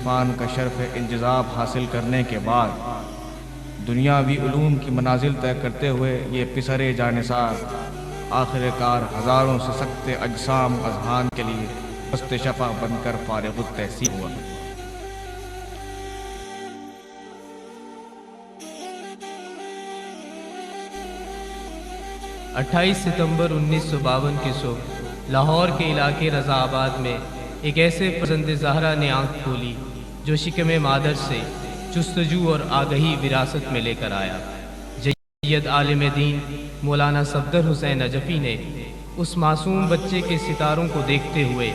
عرفان کا شرف انجذاب حاصل کرنے کے بعد دنیاوی علوم کی منازل طے کرتے ہوئے یہ پسر جانثار آخر کار ہزاروں سے سخت اجسام اذہان کے لیے پست شفا بن کر فارغ التحصیل ہوا۔ 28 ستمبر 1952 کی صبح لاہور کے علاقے رضا آباد میں ایک ایسے فرزند زہرا نے آنکھ کھولی جو شکم مادر سے جستجو اور آگہی وراثت میں لے کر آیا۔ جید عالم دین مولانا صفدر حسین نجفی نے اس معصوم بچے کے ستاروں کو دیکھتے ہوئے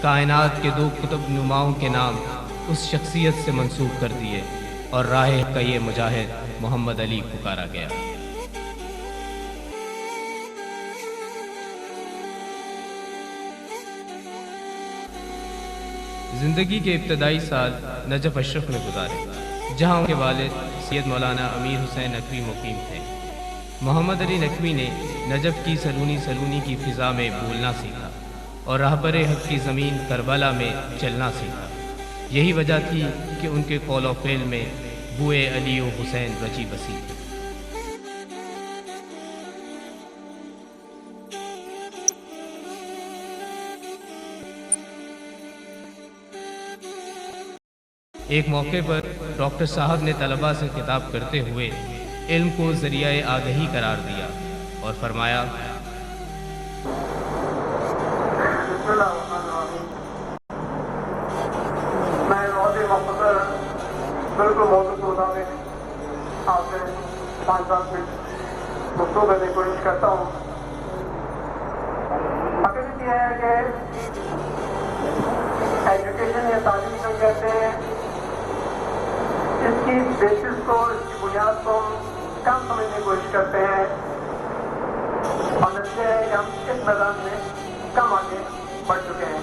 کائنات کے دو قطب نماؤں کے نام اس شخصیت سے منسوب کر دیے اور راہ کا یہ مجاہد محمد علی پکارا گیا۔ زندگی کے ابتدائی سال نجف اشرف میں گزارے، جہاں ان کے والد سید مولانا امیر حسین نقوی مقیم تھے۔ محمد علی نقوی نے نجف کی سلونی کی فضا میں بولنا سیکھا اور راہبر حق کی زمین کربلا میں چلنا سیکھا۔ یہی وجہ تھی کہ ان کے قول و فعل میں بوئے علی و حسین رچی بسی تھی۔ ایک موقع پر ڈاکٹر صاحب نے طلباء سے خطاب کرتے ہوئے علم کو ذریعہ آگہی قرار دیا اور فرمایا، بسم اللہ الرحمن الرحیم۔ میں بہت ہی مختصر بالکل موضوع کے مطابق آپ سے 5-7 منٹ گفتگو کرنے کی کوشش کرتا ہوں۔ حقیقت یہ ہے کہ ایجوکیشن یا تعلیم کو کہتے ہیں، اس کی بیسس کو، اس کی بنیاد کو کم سمجھنے کی کوشش کرتے ہیں اور نتیجہ ہے کہ ہم اس میدان میں کم آگے بڑھ چکے ہیں۔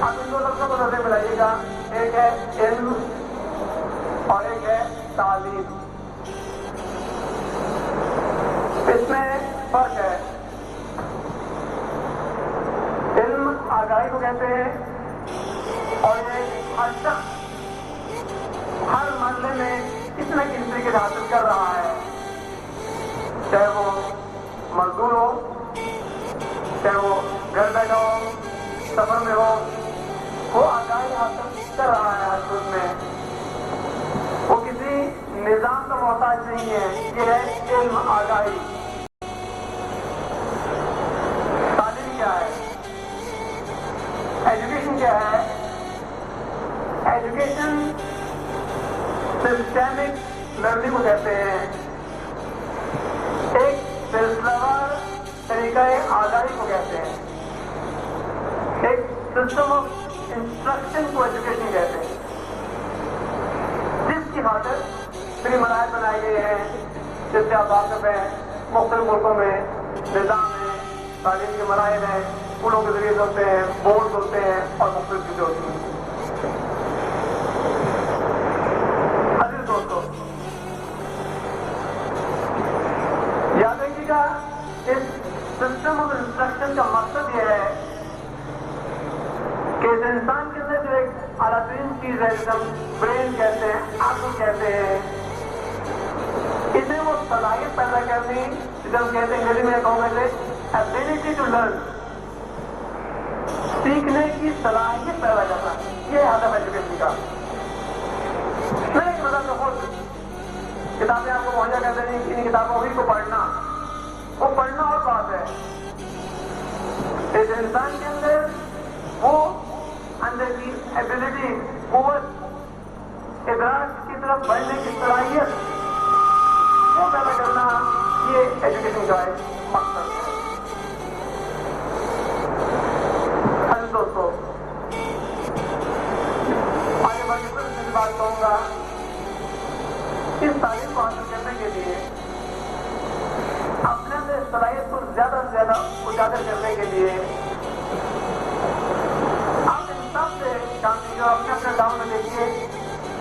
آپ ان دو لفظوں کو نظر ملائیے گا، ایک ہے علم اور ایک ہے تعلیم۔ اس میں فرق ہے۔ علم آگاہی کو کہتے ہیں اور یہ ہر شخص ہر مرحلے میں کتنے کسی کے حاصل کر رہا ہے، چاہے وہ مزدور ہو، چاہے وہ گھر بیٹھا ہو، سفر میں ہو، وہ آگاہی حاصل کر رہا ہے ہر روز میں۔ وہ کسی نظام کا محتاج نہیں ہے، یہ ہے علم، آگاہی۔ تعلیم کیا ہے؟ ایجوکیشن کیا ہے؟ ایجوکیشن سسٹمک لرننگ کو کہتے ہیں، ایک سلسلہ وار طریقہ آگاہی کو کہتے ہیں، ایک سسٹم آف انسٹرکشن کو ایجوکیشن کہتے ہیں، جس کی خاطر پھر مراحل بنائے گئے ہیں، جس سے آپ واقف ہیں۔ مختلف ملکوں میں نظام ہے، تعلیم کے مراحل ہیں، اسکولوں کے ذریعے ہوتے ہیں، بورڈ ہوتے ہیں اور مختلف چیزیں ہوتی ہیں۔ دوستو یاد رکھیے گا، اس سسٹم آف انسٹرکشن کا مقصد یہ ہے کہ اس انسان کے اندر جو ایک اعلیٰ ترین چیز ہے، جسے ہم برین کہتے ہیں، عقل کہتے ہیں، اسے وہ صلاحیت پیدا کرنی، جسے ہم کہتے ہیں انگریزی میں کہوں گا ایبلٹی ٹو لرن، سیکھنے کی صلاحیت پیدا کرنا، یہ ہدف ایجوکیشن کا۔ نہیں مطلب خود کتابیں آپ کو مہیا کر دیں کہ ان کتابوں ہی کو پڑھنا، وہ پڑھنا اور بات ہے۔ اس انسان کے اندر وہ اندر کی ایبلٹی، قوت، ادراک کی طرف بڑھنے کی صلاحیت وہ پیدا کرنا، یہ ایجوکیشن کا ایک مقصد ہے۔ دوستو آگے بڑھ کے پھر بات کہوں گا، اس تعلیم کو حاصل کرنے کے لیے اپنے اندر صلاحیت کو زیادہ سے زیادہ اجاگر کرنے کے لیے آپ ان سب سے کام کیجیے، اپنے اپنے کام میں دیکھیے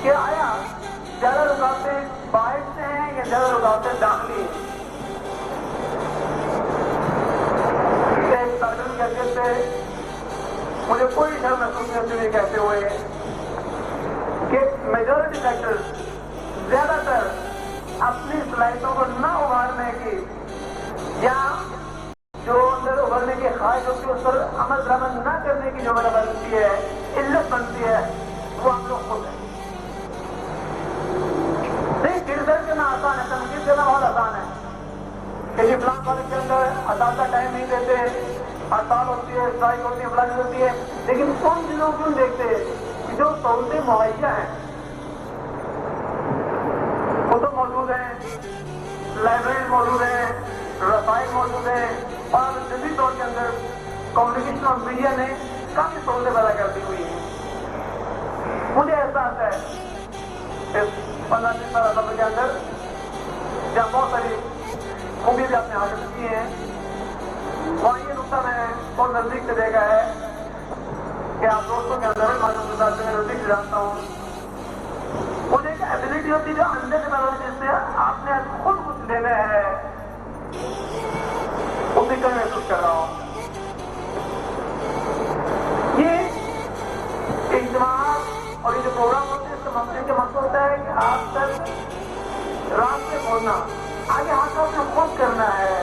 کہ آیا زیادہ رکاوٹیں باہر سے ہیں یا زیادہ رکاوٹیں داخلی ہیں۔ ایک طالب کی حیثیت سے مجھے کوئی ڈر محسوس نہیں ہوتی کہتے ہوئے मेजॉरिटी सेक्टर्स ज्यादातर अपनी सलाहियतों को न उभारने की या जो अंदर उभरने की ख्वाहिश होती है उस पर अमल दरामद न करने की जो वजह बनती है, इल्लत बनती है, वो हम लोग खुद हैं। नहीं, क्रिटिसाइज करना आसान है, तनकीद करना बहुत आसान है कि जी फलां कॉलेज के अंदर असातिज़ा टाइम नहीं देते, हड़ताल होती है, स्ट्राइक होती है, फलानी होती है, लेकिन उन चीजों को क्यों देखते कि जो सहूलतें मुहैया हैं वो तो मौजूद हैं, लाइब्रेरी मौजूद हैं, रसायन मौजूद हैं, और जदीद दौर के अंदर कम्युनिकेशन और मीडिया ने काफी सहूलतें पैदा कर दी हुई हैं। मुझे एहसास है इस 15 साल सफर के अंदर जहाँ बहुत सारी खूबी भी आपने हासिल की हैं, वहाँ ये नुकता मैंने बहुत नजदीक से देखा है कि आप दोस्तों के अंदर मालूम से नजदीक से जानता हूँ, मुझे एक एबिलिटी होती है जो अंदर से पैदा होती है, जिससे आपने खुद कुछ लेना है, उसी का महसूस कर रहा हूँ। ये इज्तिमाअत और ये जो प्रोग्राम होते हैं, इसका मकसद होता है कि आप तक रात से पहुंचना, आगे हाथ आपने खुद करना है।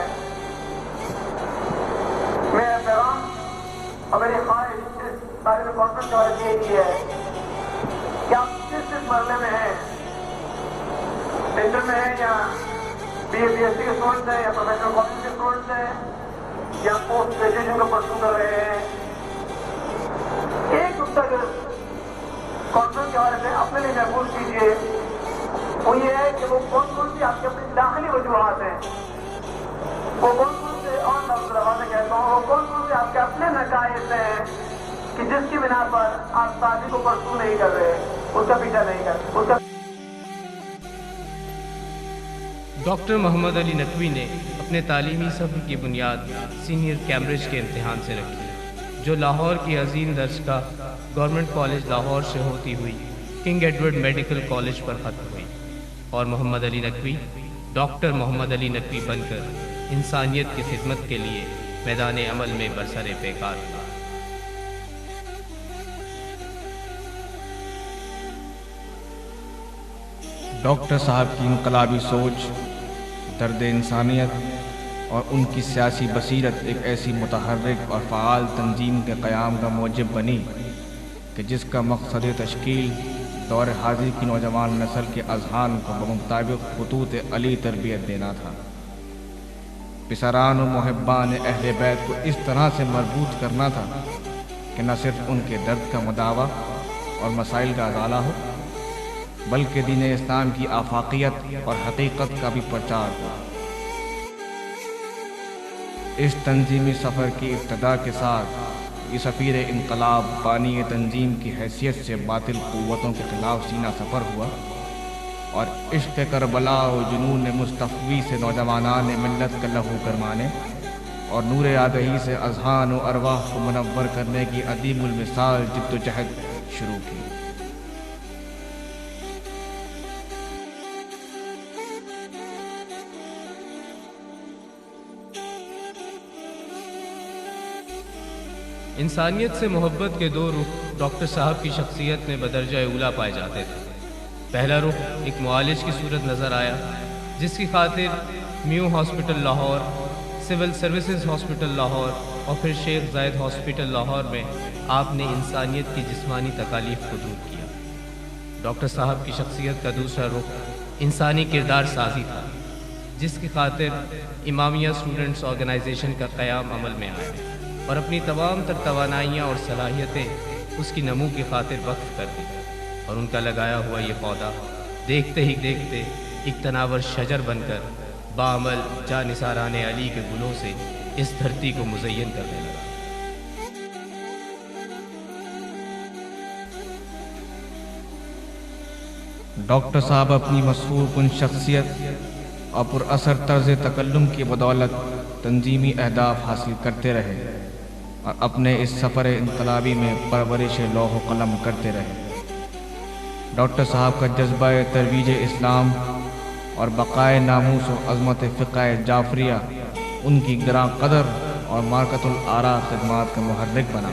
मेरा पैगाम और मेरी ख्वाहिश इस बारे में कॉन्फ्रेंस के बारे में यही है कि आप किस मरले में हैं, इंटर में हैं या BA-BSc के स्टूडेंट्स हैं या प्रोफेशनल कॉलेज के स्टूडेंट्स हैं या पोस्ट ग्रेजुएशन को परस्यू कर रहे हैं, एक नुकता जो कॉन्फ्रेंस के बारे में अपने लिए महफूज कीजिए, वो ये है कि वो कौन कौन सी आपकी अपनी दाखिली वजूहात हैं, वो कौन कौन से, और लफ्ज़ कहता हूँ, वो कौन कौन से आपके अपने नकाइस हैं कि जिसकी बिना पर आप शादी को परस्यू नहीं कर रहे, उसका पीछा नहीं कर रहे, उसका। डॉक्टर मोहम्मद अली नकवी ने अपने तालीमी सफ़र की बुनियाद सीनियर कैम्ब्रिज के इम्तिहान से रखी, जो लाहौर की अजीम दर्जगाह गवर्नमेंट कॉलेज लाहौर से होती हुई किंग एडवर्ड मेडिकल कॉलेज पर ख़त्म हुई, और मोहम्मद अली नकवी डॉक्टर मोहम्मद अली नकवी बनकर इंसानियत की खिदमत के लिए मैदान अमल में बरसरे पेकार हुआ। डॉक्टर साहब की इनकलाबी सोच, दर्द इंसानियत और उनकी सियासी बसीरत एक ऐसी मुतहर्रिक और फ़आल तंजीम के क़याम का मूजिब बनी कि जिसका मकसद तश्कील दौर हाज़िर की नौजवान नस्ल के अज़हान को बमुताबिक ख़ुतूत अली तरबियत देना था। पिसरान व मुहिब्बान अहले बैत को इस तरह से मरबूत करना था कि न सिर्फ उनके दर्द का मुदावा और मसाइल का अज़ाला हो, बल्कि दीन इस्लाम की आफाकियत और हकीकत का भी प्रचार हो। इस तंजीमी सफ़र की इब्तदा के साथ ये सफ़ीर इनकलाब बानी तंजीम की हैसियत से बातिल क़ुव्वतों के ख़िलाफ़ सीना सफ़र हुआ, और इश्क़ करबला और जुनून मुस्तफ़वी से नौजवानान मिल्लत का लहू गरमाने और नूर आगही से अज़हान व अरवाह को मुनव्वर करने की अदीमुल मिसाल जिद्दोजहद शुरू की। इंसानियत से मोहब्बत के दो रुख डॉक्टर साहब की शख्सियत में बदरजा उला पाए जाते थे। पहला रुख एक मुआलिज की सूरत नज़र आया, जिसकी खातिर म्यू hospital Lahore, civil services hospital Lahore और फिर शेख जायद हॉस्पिटल लाहौर में आपने इंसानियत की जिस्मानी तकालीफ को दूर किया। डॉक्टर साहब की शख्सियत का दूसरा रुख इंसानी किरदार साजी था, जिसकी खातिर इमामिया स्टूडेंट्स ऑर्गेनाइजेशन का क़याम अमल में आया और अपनी तमाम तर तवानाइयाँ और सलाहियतें उसकी नमू की खातिर वक्फ कर दी, और उनका लगाया हुआ ये पौधा देखते ही देखते एक तनावर शजर बनकर बामल जानिसारान अली के गुलों से इस धरती को मुज़य्यन करने लगा। डॉक्टर साहब अपनी मशहूर कुन शख्सियत और पुरअसर तर्ज तकल्लुम की बदौलत तंजीमी अहदाफ हासिल करते रहे और अपने इस सफ़र इनकलाबी में परवरिश लौह कलम करते रहे। डॉक्टर साहब का जज्बा तरवीज इस्लाम और बक़ाए नामूस और अज़मत फ़िक़्ह जाफ़रिया उनकी गिरां क़दर और मारकतुल आरा ख़िदमात का मुहर्रिक बना।